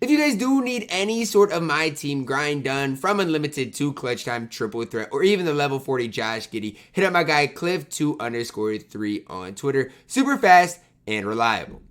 If you guys do need any sort of my team grind done, from unlimited to clutch time, triple threat, or even the level 40 Josh Giddey, hit up my guy Cliff2_3 on Twitter. Super fast and reliable.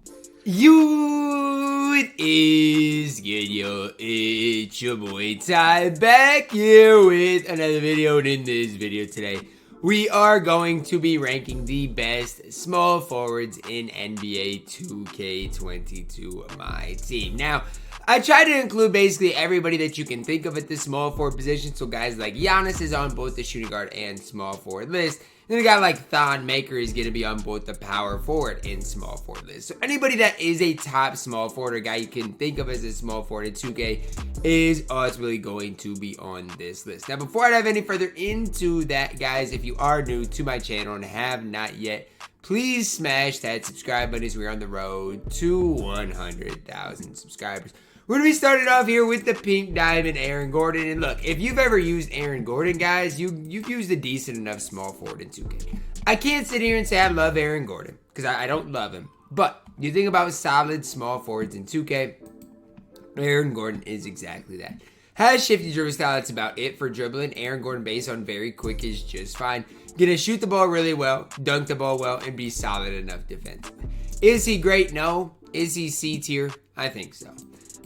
It is good, yo. It's your boy Ty back here with another video. And in this video today, we are going to be ranking the best small forwards in NBA 2K22 MyTEAM. Now, I try to include basically everybody that you can think of at the small forward position. So guys like Giannis is on both the shooting guard and small forward list. Then a guy like Thon Maker is going to be on both the power forward and small forward list. So anybody that is a top small forward or guy you can think of as a small forward in 2K is ultimately going to be on this list. Now, before I dive any further into that, guys, if you are new to my channel and have not yet, please smash that subscribe button as we're on the road to 100,000 subscribers. We're going to be starting off here with the pink diamond Aaron Gordon. And look, if you've ever used Aaron Gordon, guys, you've used a decent enough small forward in 2K. I can't sit here and say I love Aaron Gordon because I don't love him. But you think about solid small forwards in 2K, Aaron Gordon is exactly that. Has shifty dribble style, that's about it for dribbling. Aaron Gordon, based on very quick, is just fine. Gonna shoot the ball really well, dunk the ball well, and be solid enough defensively. Is he great? No. Is he C tier? I think so.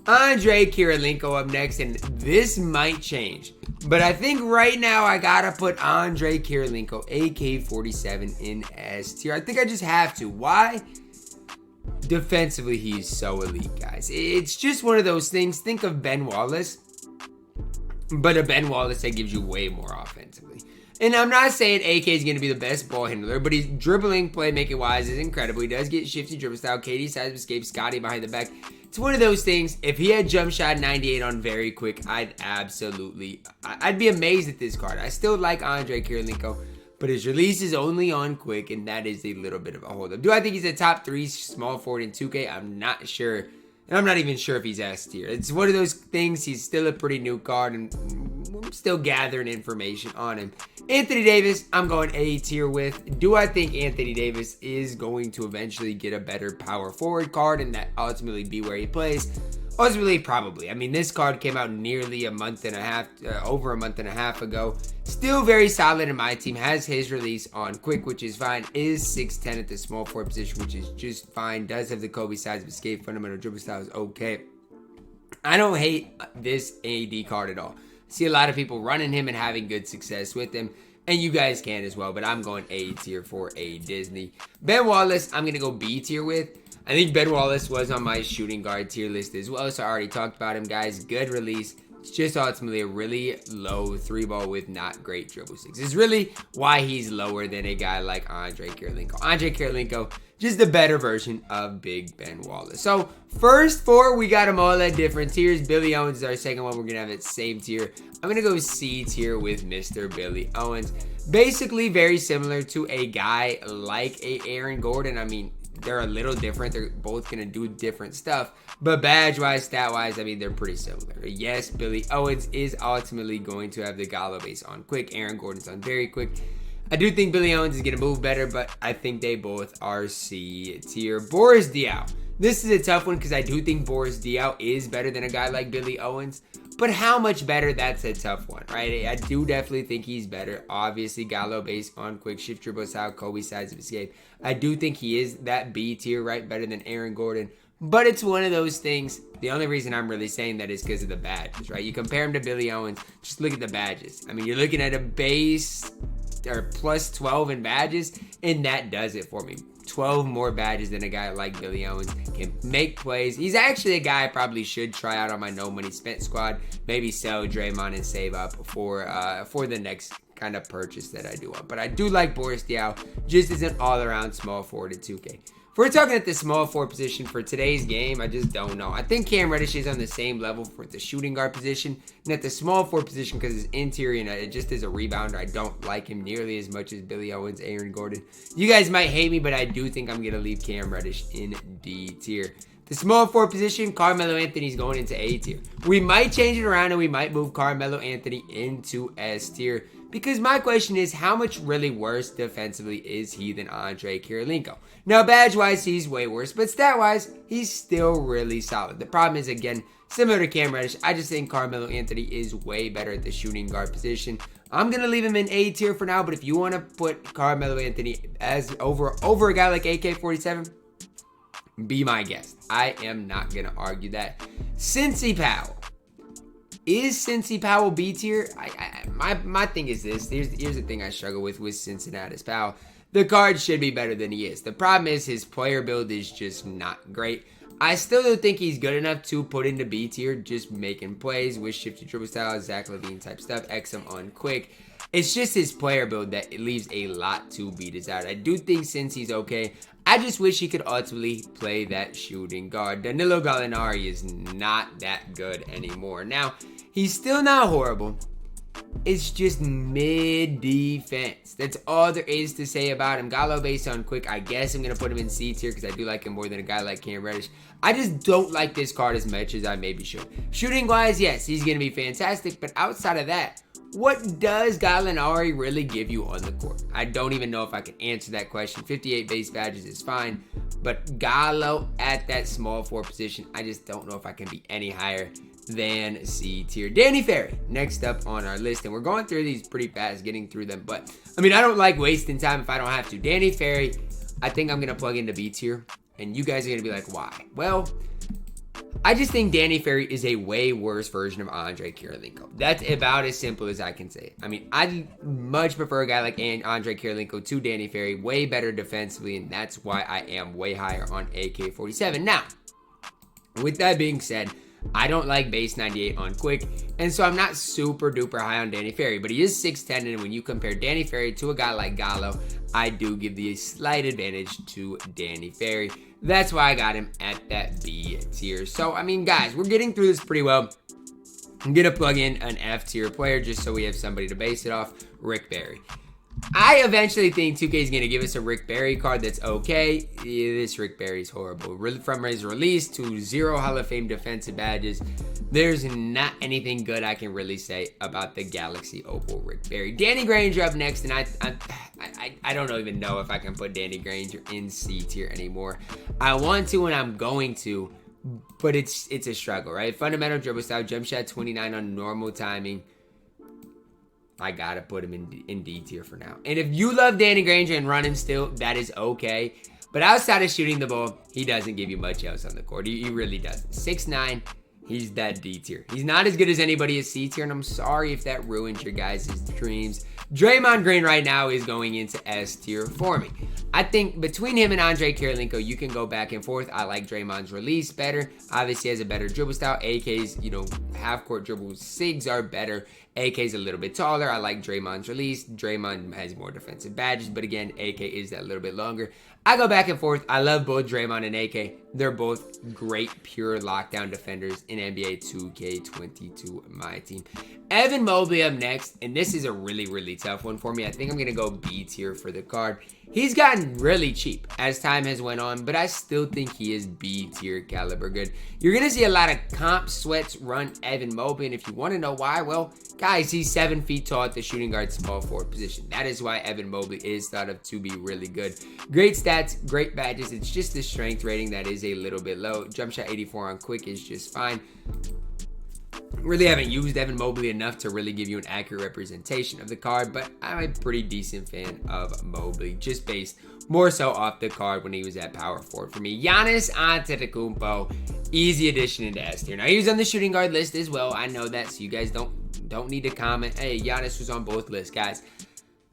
Andrei Kirilenko up next, and this might change. But I think right now I gotta put Andrei Kirilenko, AK-47, in S tier. I think I just have to. Why? Defensively, he's so elite, guys. It's just one of those things. Think of Ben Wallace, but a Ben Wallace that gives you way more offensively. And I'm not saying AK is going to be the best ball handler, but he's dribbling, playmaking wise is incredible. He does get shifty dribble style. KD size of escape, Scotty behind the back. It's one of those things. If he had jump shot 98 on very quick, I'd be amazed at this card. I still like Andrei Kirilenko, but his release is only on quick, and that is a little bit of a holdup. Do I think he's a top 3 small forward in 2K? I'm not sure. And I'm not even sure if he's S tier. It's one of those things. He's still a pretty new card, and I'm still gathering information on him. Anthony Davis, I'm going A tier with. Do I think Anthony Davis is going to eventually get a better power forward card and that ultimately be where he plays? Ultimately, probably. I mean, this card came out nearly a month and a half, over a month and a half ago. Still very solid in my team. Has his release on quick, which is fine. Is 6'10 at the small forward position, which is just fine. Does have the Kobe size of escape. Fundamental dribble style is okay. I don't hate this AD card at all. See a lot of people running him and having good success with him. And you guys can as well. But I'm going A tier for a Disney. Ben Wallace, I'm going to go B tier with. I think Ben Wallace was on my shooting guard tier list as well. So I already talked about him, guys. Good release. It's just ultimately a really low 3-ball with not great dribble sticks. It's really why he's lower than a guy like Andrei Kirilenko. Andrei Kirilenko, just the better version of Big Ben Wallace. So first 4, we got them all at different tiers. Billy Owens is our second one. We're going to have it same tier. I'm going to go C tier with Mr. Billy Owens. Basically very similar to a guy like a Aaron Gordon. I mean, they're a little different. They're both going to do different stuff. But badge-wise, stat-wise, I mean, they're pretty similar. Yes, Billy Owens is ultimately going to have the Gallo base on quick. Aaron Gordon's on very quick. I do think Billy Owens is going to move better, but I think they both are C tier. Boris Diaw. This is a tough one because I do think Boris Diaw is better than a guy like Billy Owens. But how much better? That's a tough one, right? I do definitely think he's better. Obviously, Gallo base on quick, shift dribble style, Kobe size of escape. I do think he is that B tier, right? Better than Aaron Gordon. But it's one of those things. The only reason I'm really saying that is because of the badges, right? You compare him to Billy Owens, just look at the badges. I mean, you're looking at a base or plus 12 in badges, and that does it for me. 12 more badges than a guy like Billy Owens. Can make plays. He's actually a guy I probably should try out on my no money spent squad. Maybe sell Draymond and save up for the next kind of purchase that I do want. But I do like Boris Diaw just as an all-around small forward at 2K. If we're talking at the small forward position for today's game, I just don't know. I think Cam Reddish is on the same level for the shooting guard position. And at the small forward position, because his interior and just as a rebounder, I don't like him nearly as much as Billy Owens, Aaron Gordon. You guys might hate me, but I do think I'm going to leave Cam Reddish in D tier. The small forward position, Carmelo Anthony's going into A tier. We might change it around and we might move Carmelo Anthony into S tier. Because my question is, how much really worse defensively is he than Andrei Kirilenko? Now, badge-wise, he's way worse, but stat-wise, he's still really solid. The problem is, again, Similar to Cam Reddish, I just think Carmelo Anthony is way better at the shooting guard position. I'm going to leave him in A tier for now, but if you want to put Carmelo Anthony as over a guy like AK-47, be my guest. I am not going to argue that. Cincy Powell. Is Cincy Powell B tier? My thing is this. Here's the thing I struggle with Cincinnati's Powell. The card should be better than he is. The problem is his player build is just not great. I still don't think he's good enough to put into B tier, just making plays with shifted dribble style, Zach LaVine type stuff, XM on quick. It's just his player build that it leaves a lot to be desired. I do think since he's okay, I just wish he could ultimately play that shooting guard. Danilo Gallinari is not that good anymore. Now, he's still not horrible. It's just mid-defense. That's all there is to say about him. Gallo based on quick, I guess I'm going to put him in C tier because I do like him more than a guy like Cam Reddish. I just don't like this card as much as I maybe should. Shooting-wise, yes, he's going to be fantastic. But outside of that, what does Gallinari really give you on the court? I don't even know if I can answer that question. 58 base badges is fine. But Gallo at that small forward position, I just don't know if I can be any higher than C tier. Danny Ferry, next up on our list. And we're going through these pretty fast, getting through them. But, I mean, I don't like wasting time if I don't have to. Danny Ferry, I think I'm going to plug into B tier. And you guys are going to be like, why? Well, I just think Danny Ferry is a way worse version of Andre Kirilenko. That's about as simple as I can say. I mean, I much prefer a guy like Andre Kirilenko to Danny Ferry. Way better defensively, and that's why I am way higher on AK-47. Now, with that being said, I don't like base 98 on quick, and so I'm not super duper high on Danny Ferry, but he is 6'10", and when you compare Danny Ferry to a guy like Gallo, I do give the slight advantage to Danny Ferry. That's why I got him at that B tier. So, I mean, guys, we're getting through this pretty well. I'm going to plug in an F tier player just so we have somebody to base it off. Rick Barry. I eventually think 2K is going to give us a Rick Barry card that's okay. Yeah, this Rick Barry's horrible. From his release to 0 Hall of Fame defensive badges, there's not anything good I can really say about the Galaxy Opal Rick Barry. Danny Granger up next, and I don't even know if I can put Danny Granger in C tier anymore. I want to and I'm going to, but it's a struggle, right? Fundamental dribble style, jump shot 29 on normal timing. I gotta put him in D tier for now. And if you love Danny Granger and run him still, that is okay. But outside of shooting the ball, he doesn't give you much else on the court. He really doesn't. 6'9", he's that D tier. He's not as good as anybody at C tier, and I'm sorry if that ruins your guys' dreams. Draymond Green right now is going into S tier for me. I think between him and Andre Kirilenko, you can go back and forth. I like Draymond's release better. Obviously, has a better dribble style. AK's, half-court dribbles, SIGs are better. AK's a little bit taller. I like Draymond's release. Draymond has more defensive badges, but again, AK is that little bit longer. I go back and forth. I love both Draymond and AK. They're both great, pure lockdown defenders in NBA 2K22 MyTEAM. Evan Mobley up next, and this is a really, really tough one for me. I think I'm going to go B tier for the card. He's gotten really cheap as time has went on, but I still think he is B tier caliber good. You're going to see a lot of comp sweats run Evan Mobley, and if you want to know why, well, guys, he's 7 feet tall at the shooting guard small forward position. That is why Evan Mobley is thought of to be really good. Great stats, great badges. It's just the strength rating that is a little bit low. Jump shot 84 on quick is just fine. Really haven't used Evan Mobley enough to really give you an accurate representation of the card, but I'm a pretty decent fan of Mobley, just based more so off the card when he was at power forward for me. Giannis Antetokounmpo, easy addition into S tier. Now, he was on the shooting guard list as well. I know that, so you guys don't need to comment, hey, Giannis was on both lists, guys.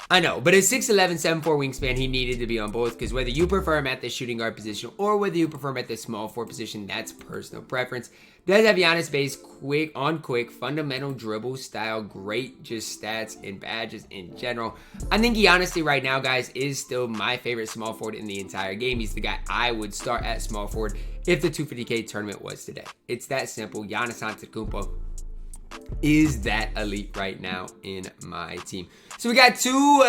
I know, but at 6'11", 7'4" wingspan, he needed to be on both, because whether you prefer him at the shooting guard position or whether you prefer him at the small forward position, that's personal preference. Does have Giannis base quick, fundamental dribble style, great just stats and badges in general. I think he honestly right now, guys, is still my favorite small forward in the entire game. He's the guy I would start at small forward if the 250K tournament was today. It's that simple. Giannis Antetokounmpo is that elite right now in my team. So we got two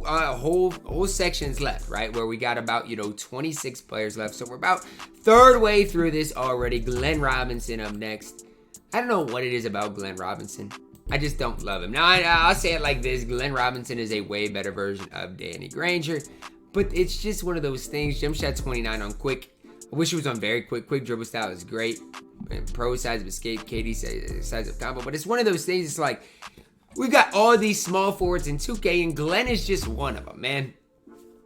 whole sections left, right? Where we got about 26 players left. So we're about third way through this already. Glenn Robinson up next. I don't know what it is about Glenn Robinson. I just don't love him. Now I'll say it like this: Glenn Robinson is a way better version of Danny Granger, but it's just one of those things. Jump shot 29 on quick. I wish it was on very quick. Quick dribble style is great. Pro size of escape, KD size of combo. But it's one of those things, it's like, we got all these small forwards in 2K, and Glenn is just one of them, man.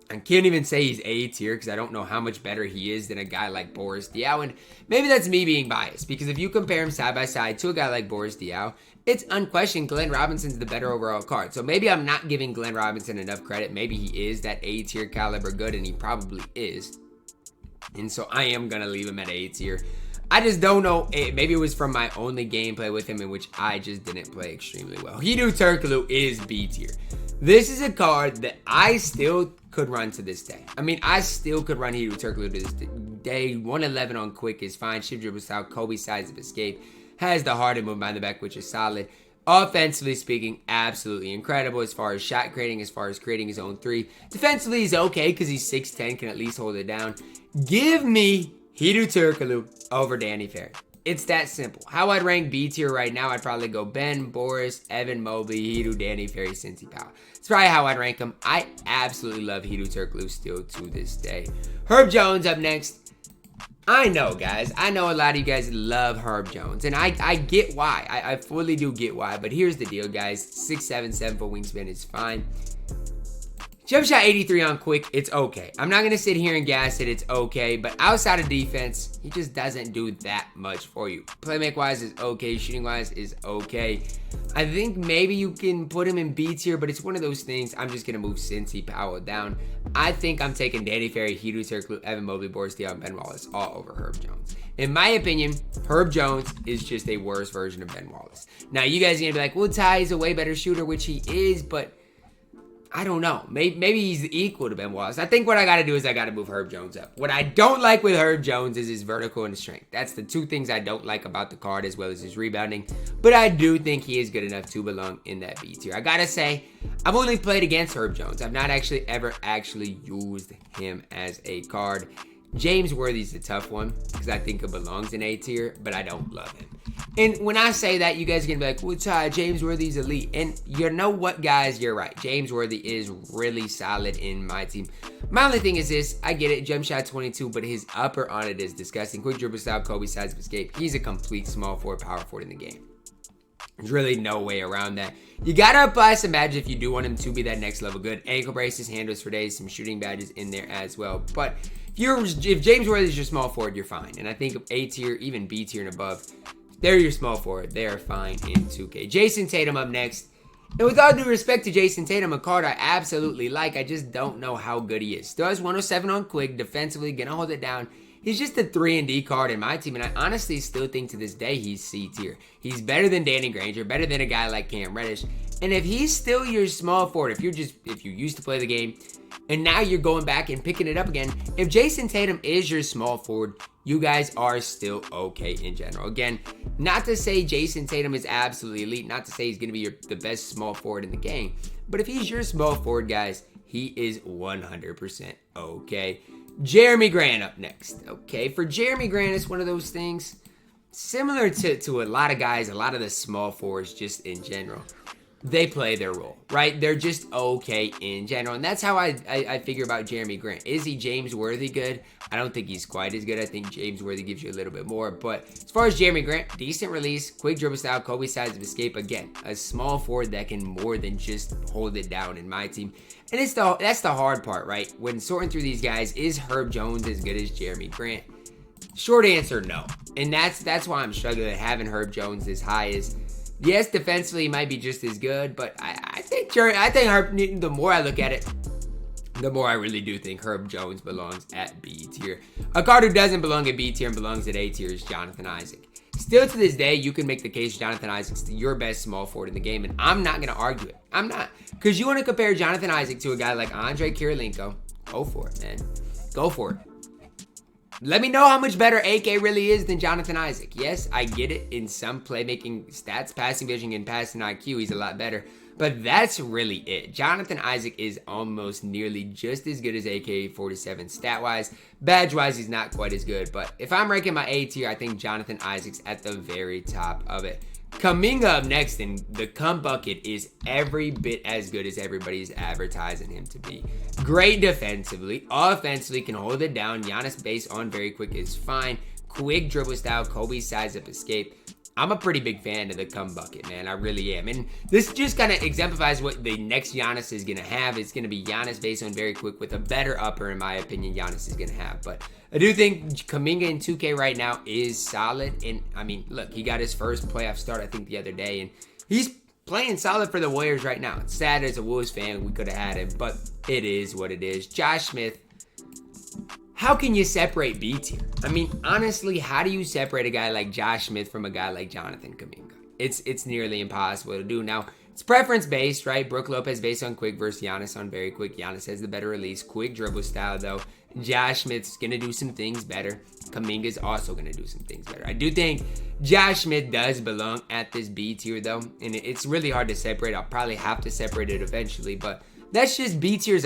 I can't even say he's A tier because I don't know how much better he is than a guy like Boris Diaw. And maybe that's me being biased, because if you compare him side by side to a guy like Boris Diaw, it's unquestioned Glenn Robinson's the better overall card. So maybe I'm not giving Glenn Robinson enough credit. Maybe he is that A tier caliber good, and he probably is. And so I am going to leave him at A tier. I just don't know. Maybe it was from my only gameplay with him in which I just didn't play extremely well. Hidu Turkoglu is B tier. This is a card that I still could run to this day. I mean, I still could run Hidu Turkoglu to this day. 111 on quick is fine. Shift dribble style, Kobe size of escape. Has the hard and move behind the back, which is solid. Offensively speaking, absolutely incredible as far as shot creating, as far as creating his own three. Defensively, he's okay because he's 6'10", can at least hold it down. Give me Hidu Turkoglu over Danny Ferry. It's that simple. How I'd rank B tier right now, I'd probably go Ben, Boris, Evan Mobley, Hidu, Danny Ferry, Cincy Powell. It's probably how I'd rank them. I absolutely love Hidu Turkoglu still to this day. Herb Jones up next. I know, guys. I know a lot of you guys love Herb Jones, and I get why. I fully do get why, but here's the deal, guys. 6'7", 7-foot wingspan is fine. Jump shot 83 on quick, it's okay. I'm not going to sit here and gas it, it's okay. But outside of defense, he just doesn't do that much for you. Playmake-wise is okay, shooting-wise is okay. I think maybe you can put him in B tier, but it's one of those things. I'm just going to move Cincy Powell down. I think I'm taking Danny Ferry, Hidu Turkoglu, Evan Mobley, Boris Diaw, and Ben Wallace all over Herb Jones. In my opinion, Herb Jones is just a worse version of Ben Wallace. Now, you guys are going to be like, well, Ty is a way better shooter, which he is, but I don't know. Maybe he's equal to Ben Wallace. I think what I got to do is I got to move Herb Jones up. What I don't like with Herb Jones is his vertical and his strength. That's the two things I don't like about the card, as well as his rebounding. But I do think he is good enough to belong in that B tier. I got to say, I've only played against Herb Jones. I've not ever used him as a card. James Worthy's a tough one because I think it belongs in A tier, but I don't love him. And when I say that, you guys are going to be like, well, Ty, James Worthy's elite. And you know what, guys? You're right. James Worthy is really solid in my team. My only thing is this. I get it. Jump shot 22, but his upper on it is disgusting. Quick dribble style, Kobe size of escape. He's a complete small forward, power forward in the game. There's really no way around that. You got to apply some badges if you do want him to be that next level good. Ankle braces, handles for days, some shooting badges in there as well. But if James Worthy is your small forward, you're fine. And I think A tier, even B tier and above, they're your small forward. They are fine in 2K. Jason Tatum up next. And with all due respect to Jason Tatum, a card I absolutely like, I just don't know how good he is. Still has 107 on quick, defensively, gonna hold it down. He's just a 3-and-D card in my team, and I honestly still think to this day he's C tier. He's better than Danny Granger, better than a guy like Cam Reddish. And if he's still your small forward, if you used to play the game, and now you're going back and picking it up again, if Jason Tatum is your small forward, you guys are still okay in general. Again, not to say Jason Tatum is absolutely elite, not to say he's going to be the best small forward in the game, but if he's your small forward, guys, he is 100% okay. Jeremy Grant up next. Okay, for Jeremy Grant, it's one of those things similar to a lot of guys, a lot of the small forwards just in general. They play their role, right? They're just okay in general. And that's how I figure about Jeremy Grant. Is he James Worthy good? I don't think he's quite as good. I think James Worthy gives you a little bit more. But as far as Jeremy Grant, decent release, quick dribble style, Kobe size of escape. Again, a small forward that can more than just hold it down in my team. And that's the hard part, right? When sorting through these guys, is Herb Jones as good as Jeremy Grant? Short answer, no. And that's why I'm struggling at having Herb Jones as high as. Yes, defensively he might be just as good, but I think Herb, the more I look at it, the more I really do think Herb Jones belongs at B tier. A card who doesn't belong at B tier and belongs at A tier is Jonathan Isaac. Still to this day, you can make the case Jonathan Isaac's your best small forward in the game, and I'm not going to argue it. I'm not. Because you want to compare Jonathan Isaac to a guy like Andre Kirilenko, go for it, man. Go for it. Let me know how much better AK really is than Jonathan Isaac. Yes, I get it. In some playmaking stats, passing vision, and passing IQ, he's a lot better. But that's really it. Jonathan Isaac is almost nearly just as good as AK-47 stat-wise. Badge-wise, he's not quite as good. But if I'm ranking my A tier, I think Jonathan Isaac's at the very top of it. Coming up next, and the cum bucket is every bit as good as everybody's advertising him to be. Great defensively. Offensively, can hold it down. Giannis base on very quick is fine. quick dribble style, Kobe size up escape. I'm a pretty big fan of the come bucket, man. I really am. And this just kind of exemplifies what the next Giannis is going to have. It's going to be Giannis based on very quick with a better upper, in my opinion, Giannis is going to have. But I do think Kuminga in 2K right now is solid. And, I mean, look, he got his first playoff start, I think, the other day. And he's playing solid for the Warriors right now. It's sad as a Wolves fan, we could have had him. But it is what it is. Josh Smith. How can you separate B tier? I mean, honestly, how do you separate a guy like Josh Smith from a guy like Jonathan Kuminga? It's nearly impossible to do. Now, it's preference based, right? Brook Lopez based on quick versus Giannis on very quick. Giannis has the better release. Quick dribble style, though. Josh Smith's going to do some things better. Kuminga's also going to do some things better. I do think Josh Smith does belong at this B tier, though. And it's really hard to separate. I'll probably have to separate it eventually, but that's just B tier is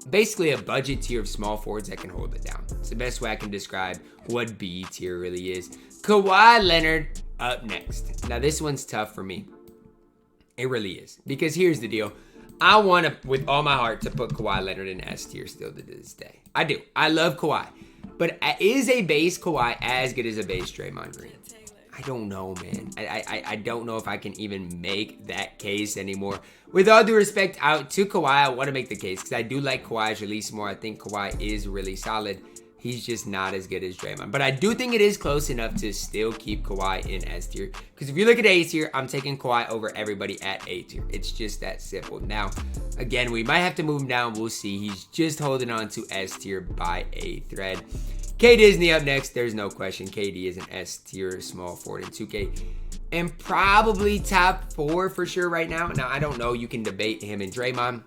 basically a budget tier of small forwards that can hold it down. It's the best way I can describe what B tier really is. Kawhi Leonard up next. Now this one's tough for me. It really is. Because here's the deal. I want to, with all my heart, to put Kawhi Leonard in S tier still to this day. I do. I love Kawhi. But is a base Kawhi as good as a base Draymond Green? I don't know, man. I don't know if I can even make that case anymore. With all due respect out to Kawhi, I want to make the case because I do like Kawhi's release more. I think Kawhi is really solid. He's just not as good as Draymond. But I do think it is close enough to still keep Kawhi in S tier. Because if you look at A tier, I'm taking Kawhi over everybody at A tier. It's just that simple. Now, again, we might have to move him down. We'll see. He's just holding on to S tier by a thread. K Disney up next. There's no question. KD is an S tier small forward in 2K. And probably top 4 for sure right now. Now, I don't know. You can debate him and Draymond.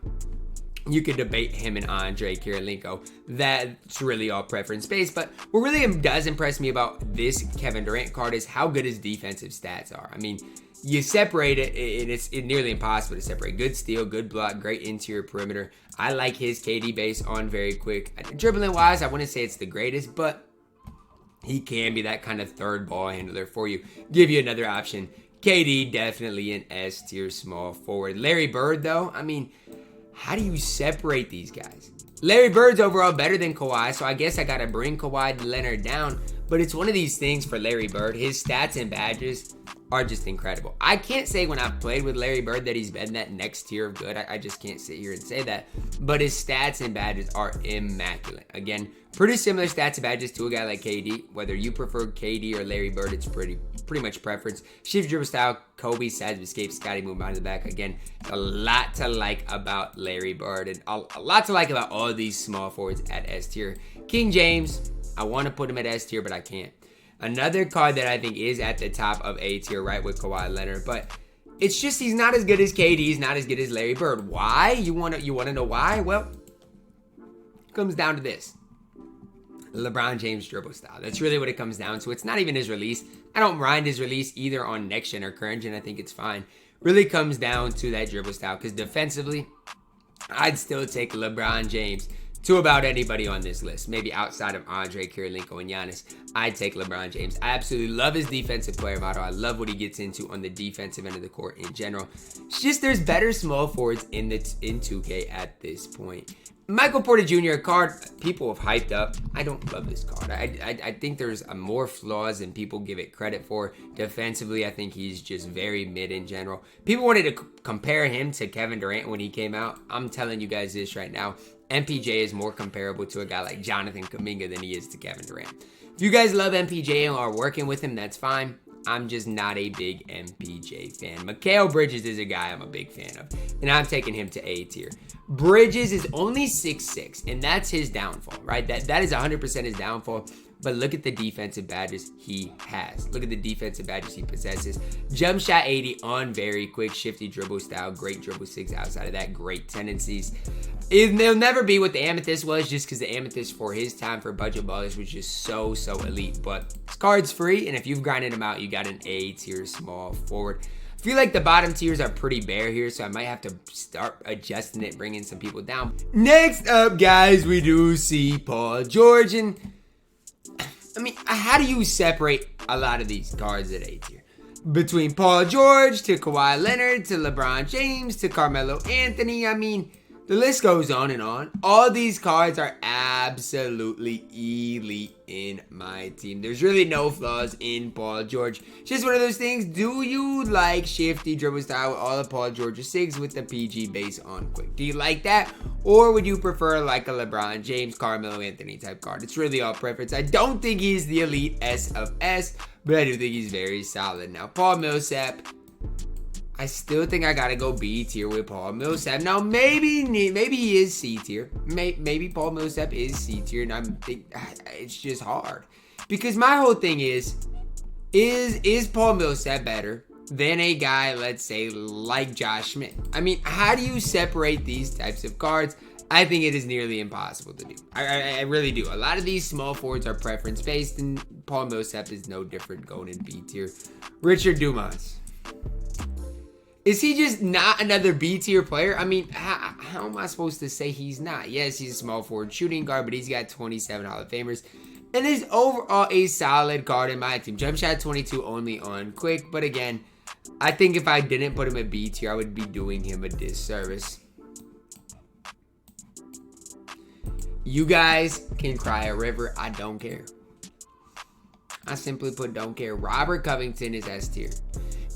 You could debate him and Andre Kirilenko. That's really all preference based. But what really does impress me about this Kevin Durant card is how good his defensive stats are. I mean, you separate it, and it's nearly impossible to separate. Good steal, good block, great interior perimeter. I like his KD base on very quick. Dribbling wise, I wouldn't say it's the greatest, but he can be that kind of third ball handler for you. Give you another option. KD definitely an S tier small forward. Larry Bird though, I mean, how do you separate these guys? Larry Bird's overall better than Kawhi, so I guess I got to bring Kawhi Leonard down. But it's one of these things for Larry Bird. His stats and badges are just incredible. I can't say when I've played with Larry Bird that he's been that next tier of good. I just can't sit here and say that. But his stats and badges are immaculate. Again, pretty similar stats and badges to a guy like KD. Whether you prefer KD or Larry Bird, it's pretty much preference. Shift dribble style, Kobe, size of escape, Scotty moving behind the back. Again, a lot to like about Larry Bird and a lot to like about all these small forwards at S tier. King James, I want to put him at S tier, but I can't. Another card that I think is at the top of A tier, right, with Kawhi Leonard, but it's just he's not as good as KD. He's not as good as Larry Bird. Why? You want to know why? Well, it comes down to this. LeBron James dribble style. That's really what it comes down to. It's not even his release. I don't mind his release either on next gen or current gen. I think it's fine. Really comes down to that dribble style because defensively, I'd still take LeBron James to about anybody on this list. Maybe outside of Andre Kirilenko and Giannis, I'd take LeBron James. I absolutely love his defensive player model. I love what he gets into on the defensive end of the court in general. It's just there's better small forwards in 2K at this point. Michael Porter Jr., a card people have hyped up. I don't love this card. I think there's more flaws than people give it credit for. Defensively, I think he's just very mid in general. People wanted to compare him to Kevin Durant when he came out. I'm telling you guys this right now. MPJ is more comparable to a guy like Jonathan Kuminga than he is to Kevin Durant. If you guys love MPJ and are working with him, that's fine. I'm just not a big MPJ fan. Mikal Bridges is a guy I'm a big fan of, and I'm taking him to A tier. Bridges is only 6'6", and that's his downfall, right? That is 100% his downfall. But look at the defensive badges he has. Look at the defensive badges he possesses. Jump shot 80 on very quick, shifty dribble style, great dribble 6 outside of that, great tendencies. They'll never be what the Amethyst was just because the Amethyst for his time for budget ballers was just so elite. But this card's free, and if you've grinded him out, you got an A tier small forward. I feel like the bottom tiers are pretty bare here, so I might have to start adjusting it, bringing some people down. Next up, guys, we do see Paul George. And I mean, how do you separate a lot of these cards at A tier? Between Paul George to Kawhi Leonard to LeBron James to Carmelo Anthony, I mean, The list goes on and on. All these cards are absolutely elite in my team. There's really no flaws in Paul George. Just one of those things. Do you like shifty dribble style with all of Paul George's SIGs with the PG base on quick? Do you like that? Or would you prefer like a LeBron James, Carmelo Anthony type card? It's really all preference. I don't think he's the elite S of S, but I do think he's very solid. Now, Paul Millsap, I still think I gotta go B tier with Paul Millsap. Now, maybe he is C tier. Maybe Paul Millsap is C tier, and I'm think it's just hard because my whole thing is Paul Millsap better than a guy, let's say, like Josh Smith? I mean, how do you separate these types of cards? I think it is nearly impossible to do. I really do. A lot of these small forwards are preference based, and Paul Millsap is no different going in B tier. Richard Dumas. Is he just not another B tier player? I mean, how am I supposed to say he's not? Yes, he's a small forward shooting guard, but he's got 27 Hall of Famers. And is overall a solid card in my team. Jump shot 22 only on quick. But again, I think if I didn't put him at B tier, I would be doing him a disservice. You guys can cry a river. I don't care. I simply put don't care. Robert Covington is S tier.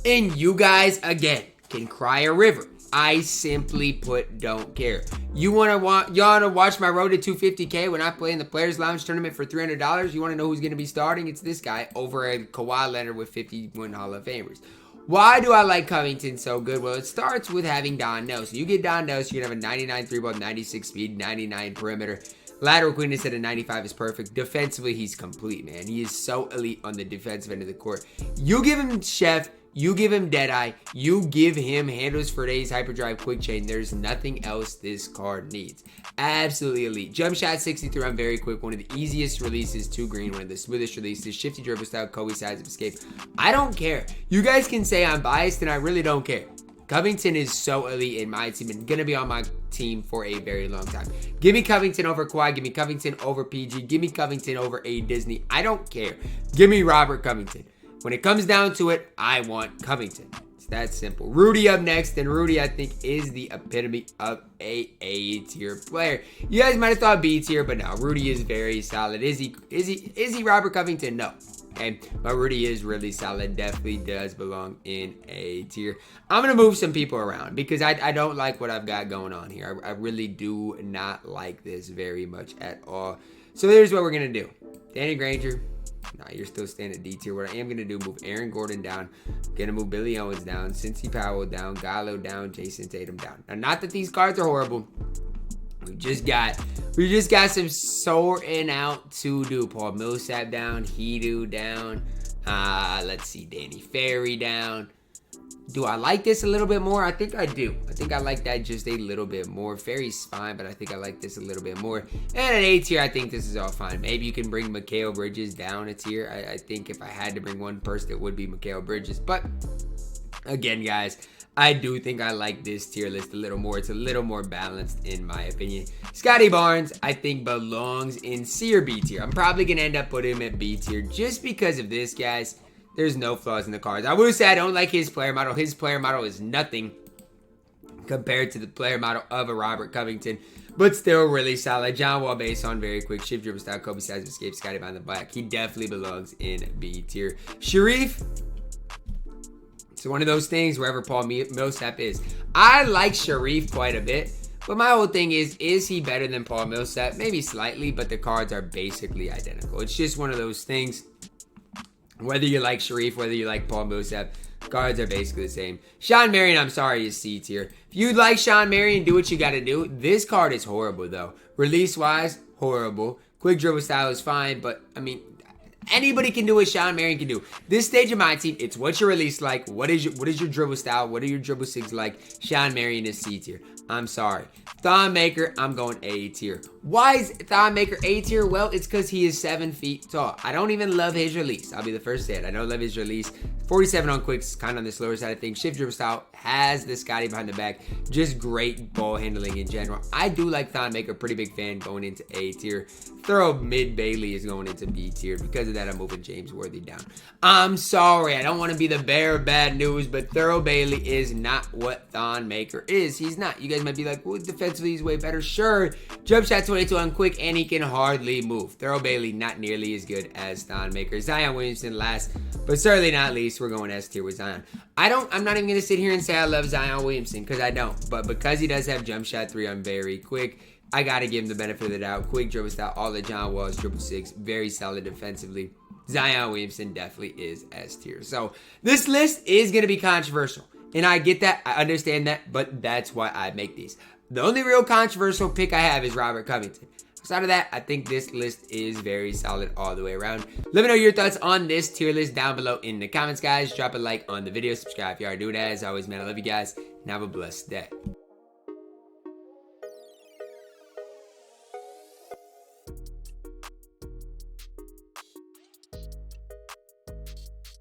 And you guys, again, can cry a river. I simply put don't care. Y'all wanna watch my road to 250K when I play in the Players Lounge tournament for $300? You wanna know who's gonna be starting? It's this guy over at Kawhi Leonard with 51 Hall of Famers. Why do I like Covington so good? Well, it starts with having Don Nelson. You get Don Nelson, you're gonna have a 99 3-ball, 96 speed, 99 perimeter. Lateral quickness at a 95 is perfect. Defensively, he's complete, man. He is so elite on the defensive end of the court. You give him Chef, you give him Deadeye, you give him handles for days, hyperdrive, quick chain. There's nothing else this card needs. Absolutely elite. Jump shot 63 on very quick. One of the easiest releases to green. One of the smoothest releases. Shifty dribble style, Kobe size of escape. I don't care. You guys can say I'm biased and I really don't care. Covington is so elite in my team and gonna be on my team for a very long time. Give me Covington over Kawhi. Give me Covington over PG. Give me Covington over a Disney. I don't care. Give me Robert Covington. When it comes down to it, I want Covington. It's that simple. Rudy up next, and Rudy, I think, is the epitome of a A-tier player. You guys might have thought B tier, but no, Rudy is very solid. Is he Robert Covington? No. Okay, but Rudy is really solid. Definitely does belong in A tier. I'm gonna move some people around because I don't like what I've got going on here. I really do not like this very much at all. So here's what we're gonna do. Danny Granger. Nah, you're still staying at D tier. What I am going to do, move Aaron Gordon down. Going to move Billy Owens down. Cincy Powell down. Gallo down. Jason Tatum down. Now, not that these cards are horrible. We just got some sorting out to do. Paul Millsap down. Hedo down. Let's see. Danny Ferry down. Do I like this a little bit more? I think I do. I think I like that just a little bit more. Ferry's fine, but I think I like this a little bit more. And at A tier, I think this is all fine. Maybe you can bring Mikal Bridges down a tier. I think if I had to bring one person, it would be Mikal Bridges. But again, guys, I do think I like this tier list a little more. It's a little more balanced in my opinion. Scotty Barnes, I think, belongs in C or B tier. I'm probably going to end up putting him at B tier just because of this, guys. There's no flaws in the cards. I will say I don't like his player model. His player model is nothing compared to the player model of a Robert Covington, but still really solid. John Wall base on very quick. Shift dribble style, Kobe size of escape, Scotty behind the black. He definitely belongs in B tier. Sharif, it's one of those things wherever Paul Millsap is. I like Sharif quite a bit, but my whole thing is he better than Paul Millsap? Maybe slightly, but the cards are basically identical. It's just one of those things. Whether you like Sharif, whether you like Paul Millsap, cards are basically the same. Sean Marion, I'm sorry, is C tier. If you like Sean Marion, do what you got to do. This card is horrible, though. Release-wise, horrible. Quick dribble style is fine, but, I mean, anybody can do what Sean Marion can do. This stage of my team, it's what your release like. What is your dribble style? What are your dribble SIGs like? Sean Marion is C tier. I'm sorry. Thon Maker, I'm going A tier. Why is Thon Maker A tier? Well, it's because he is 7 feet tall. I don't even love his release. I'll be the first to say it. I don't love his release. 47 on quicks, kind of on the slower side of things. Shift dribble style has the Scotty behind the back. Just great ball handling in general. I do like Thon Maker. Pretty big fan going into A tier. Thorough mid Bailey is going into B tier. Because of that, I'm moving James Worthy down. I'm sorry. I don't want to be the bearer of bad news, but Thorough Bailey is not what Thon Maker is. He's not. You guys guys might be like, well, defensively he's way better. Sure, jump shot 22 on quick, and he can hardly move. Thurl Bailey, not nearly as good as Thon Maker. Zion Williamson last, but certainly not least. We're going S tier with Zion. I'm not even going to sit here and say I love Zion Williamson, because I don't. But because he does have jump shot 3 on very quick, I got to give him the benefit of the doubt. Quick dribble style, all the John Walls, 666, very solid defensively. Zion Williamson definitely is S tier. So this list is going to be controversial. And I get that. I understand that. But that's why I make these. The only real controversial pick I have is Robert Covington. Outside of that, I think this list is very solid all the way around. Let me know your thoughts on this tier list down below in the comments, guys. Drop a like on the video. Subscribe if you are doing that. As always, man, I love you guys. And have a blessed day.